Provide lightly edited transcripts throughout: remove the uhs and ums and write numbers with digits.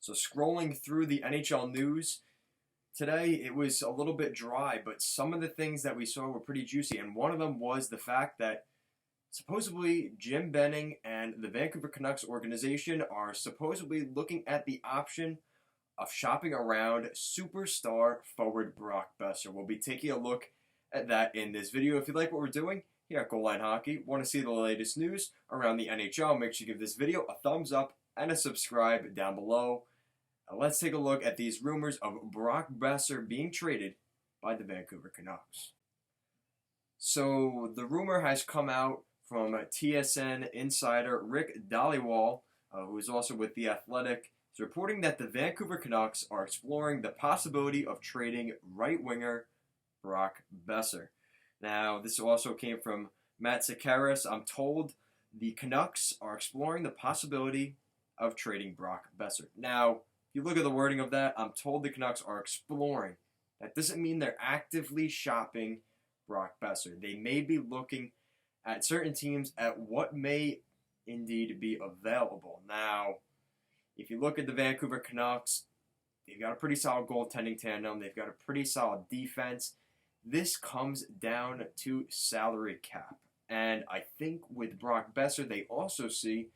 So scrolling through the NHL news today, it was a little bit dry, but some of the things that we saw were pretty juicy. And one of them was the fact that supposedly Jim Benning and the Vancouver Canucks organization are supposedly looking at the option of shopping around superstar forward Brock Boeser. We'll be taking a look at that in this video. If you like what we're doing here at Goal Line Hockey, want to see the latest news around the NHL, make sure you give this video a thumbs up and a subscribe down below. Let's take a look at these rumors of Brock Boeser being traded by the Vancouver Canucks. So the rumor has come out from TSN insider Rick Dhaliwal, who is also with The Athletic. He's reporting that the Vancouver Canucks are exploring the possibility of trading right winger Brock Boeser. Now, this also came from Matt Sakaris. I'm told the Canucks are exploring the possibility of trading Brock Boeser. Now, if you look at the wording of that, I'm told the Canucks are exploring. That doesn't mean they're actively shopping Brock Boeser. They may be looking at certain teams at what may indeed be available. Now, if you look at the Vancouver Canucks, they've got a pretty solid goaltending tandem. They've got a pretty solid defense. This comes down to salary cap. And I think with Brock Boeser, they also see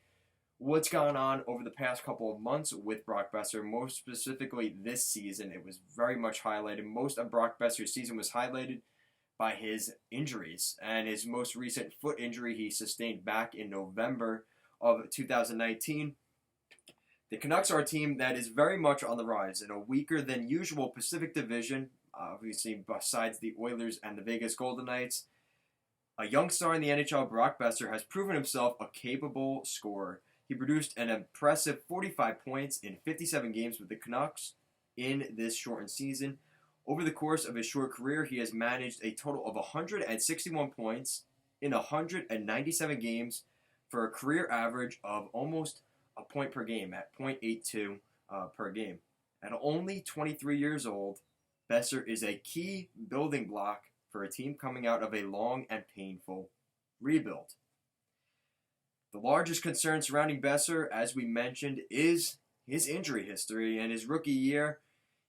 what's gone on over the past couple of months with Brock Boeser, most specifically this season. It was very much highlighted. Most of Brock Boeser's season was highlighted by his injuries, and his most recent foot injury he sustained back in November of 2019. The Canucks are a team that is very much on the rise in a weaker than usual Pacific Division, obviously besides the Oilers and the Vegas Golden Knights. A young star in the NHL, Brock Boeser, has proven himself a capable scorer. He produced an impressive 45 points in 57 games with the Canucks in this shortened season. Over the course of his short career, he has managed a total of 161 points in 197 games for a career average of almost a point per game at .82 per game. At only 23 years old, Boeser is a key building block for a team coming out of a long and painful rebuild. The largest concern surrounding Boeser, as we mentioned, is his injury history. In his rookie year,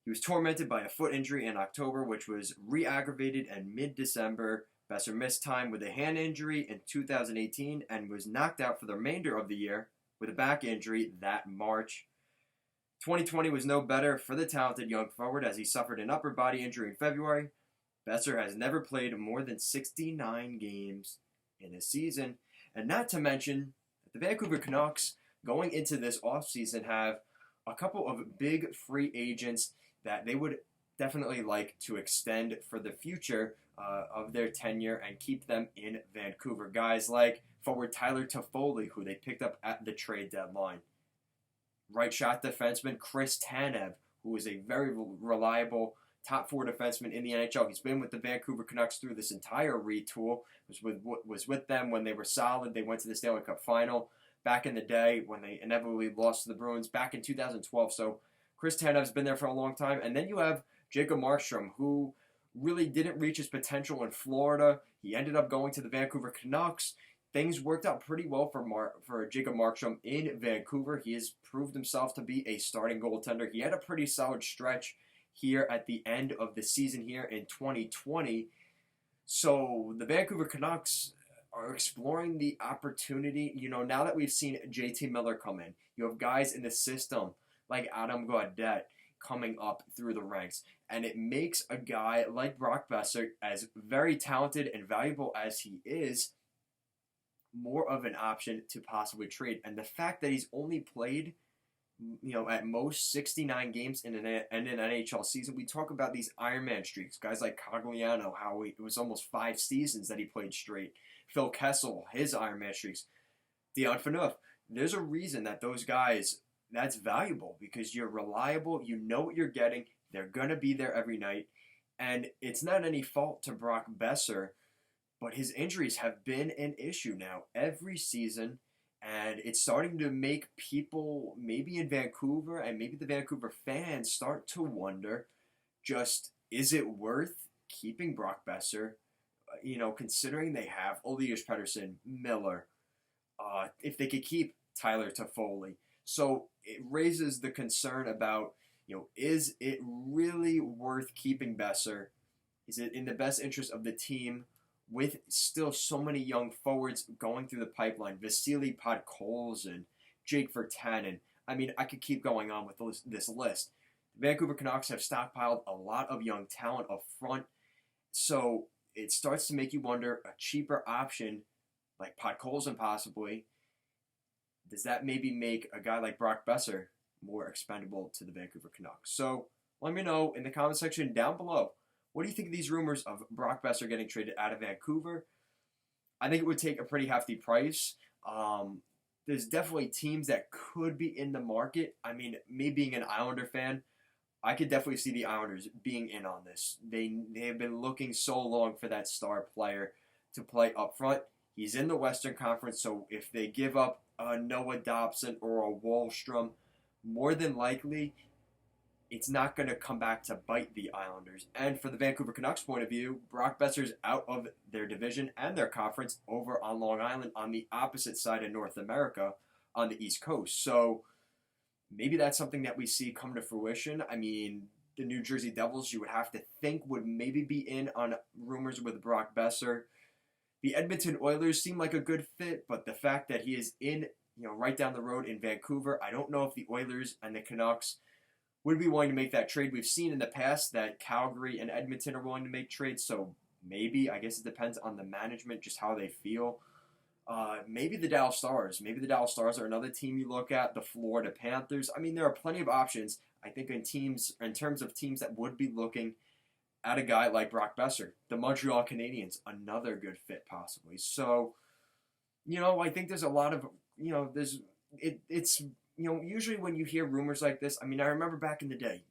he was tormented by a foot injury in October, which was re-aggravated in mid-December. Boeser missed time with a hand injury in 2018 and was knocked out for the remainder of the year with a back injury that March. 2020 was no better for the talented young forward as he suffered an upper body injury in February. Boeser has never played more than 69 games in a season. And not to mention, the Vancouver Canucks going into this offseason have a couple of big free agents that they would definitely like to extend for the future of their tenure and keep them in Vancouver. Guys like forward Tyler Toffoli, who they picked up at the trade deadline. Right shot defenseman Chris Tanev, who is a very reliable top four defenseman in the NHL. He's been with the Vancouver Canucks through this entire retool. Was with them when they were solid. They went to the Stanley Cup final back in the day when they inevitably lost to the Bruins back in 2012. So Chris Tanev's been there for a long time. And then you have Jacob Markstrom, who really didn't reach his potential in Florida. He ended up going to the Vancouver Canucks. Things worked out pretty well for Jacob Markstrom in Vancouver. He has proved himself to be a starting goaltender. He had a pretty solid stretch here at the end of the season here in 2020. So the Vancouver Canucks are exploring the opportunity. You know, now that we've seen JT Miller come in, you have guys in the system like Adam Gaudette coming up through the ranks. And it makes a guy like Brock Boeser, as very talented and valuable as he is, more of an option to possibly trade. And the fact that he's only played, you know, at most 69 games in an NHL season. We talk about these Iron Man streaks. Guys like Cogliano, how it was almost 5 seasons that he played straight. Phil Kessel, his Iron Man streaks. Dion Phaneuf. There's a reason that those guys, that's valuable because you're reliable. You know what you're getting. They're going to be there every night. And it's not any fault to Brock Boeser, but his injuries have been an issue now every season. And it's starting to make people, maybe in Vancouver and maybe the Vancouver fans, start to wonder, just, is it worth keeping Brock Boeser? You know, considering they have Elias Pettersson, Miller, if they could keep Tyler Toffoli. So it raises the concern about, is it really worth keeping Boeser? Is it in the best interest of the team with still so many young forwards going through the pipeline? Vasily Podkolzin, Jake Virtanen. I mean, I could keep going on with this list. The Vancouver Canucks have stockpiled a lot of young talent up front, so it starts to make you wonder, a cheaper option like Podkolzin possibly, does that maybe make a guy like Brock Boeser more expendable to the Vancouver Canucks? So let me know in the comment section down below. What do you think of these rumors of Brock Boeser getting traded out of Vancouver? I think it would take a pretty hefty price. There's definitely teams that could be in the market. I mean, me being an Islander fan, I could definitely see the Islanders being in on this. They have been looking so long for that star player to play up front. He's in the Western Conference, so if they give up a Noah Dobson or a Wahlstrom, more than likely, it's not going to come back to bite the Islanders. And for the Vancouver Canucks point of view, Brock Boeser's out of their division and their conference over on Long Island on the opposite side of North America on the East Coast. So maybe that's something that we see come to fruition. I mean, the New Jersey Devils, you would have to think, would maybe be in on rumors with Brock Boeser. The Edmonton Oilers seem like a good fit, but the fact that he is in, right down the road in Vancouver, I don't know if the Oilers and the Canucks would be willing to make that trade. We've seen in the past that Calgary and Edmonton are willing to make trades, so maybe, I guess it depends on the management, just how they feel. Maybe the Dallas Stars. Maybe the Dallas Stars are another team you look at. The Florida Panthers. I mean, there are plenty of options, I think, in terms of teams that would be looking at a guy like Brock Boeser. The Montreal Canadiens, another good fit possibly. So, I think there's a lot of, it's usually when you hear rumors like this, I mean, I remember back in the day,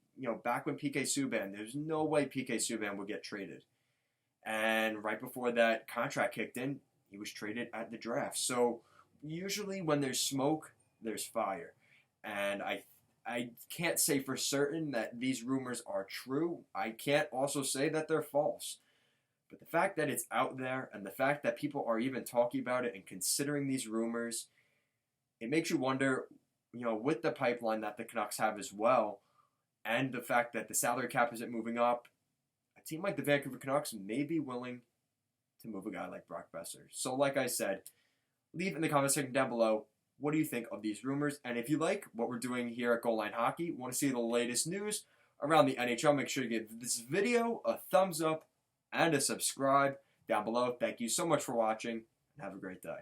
back when PK Subban, there's no way PK Subban would get traded. And right before that contract kicked in, he was traded at the draft. So usually when there's smoke, there's fire. And I can't say for certain that these rumors are true. I can't also say that they're false. But the fact that it's out there and the fact that people are even talking about it and considering these rumors, it makes you wonder, with the pipeline that the Canucks have as well, and the fact that the salary cap isn't moving up, a team like the Vancouver Canucks may be willing to move a guy like Brock Boeser. So like I said, leave in the comment section down below, what do you think of these rumors? And if you like what we're doing here at Goal Line Hockey, want to see the latest news around the NHL, make sure you give this video a thumbs up and a subscribe down below. Thank you so much for watching, and have a great day.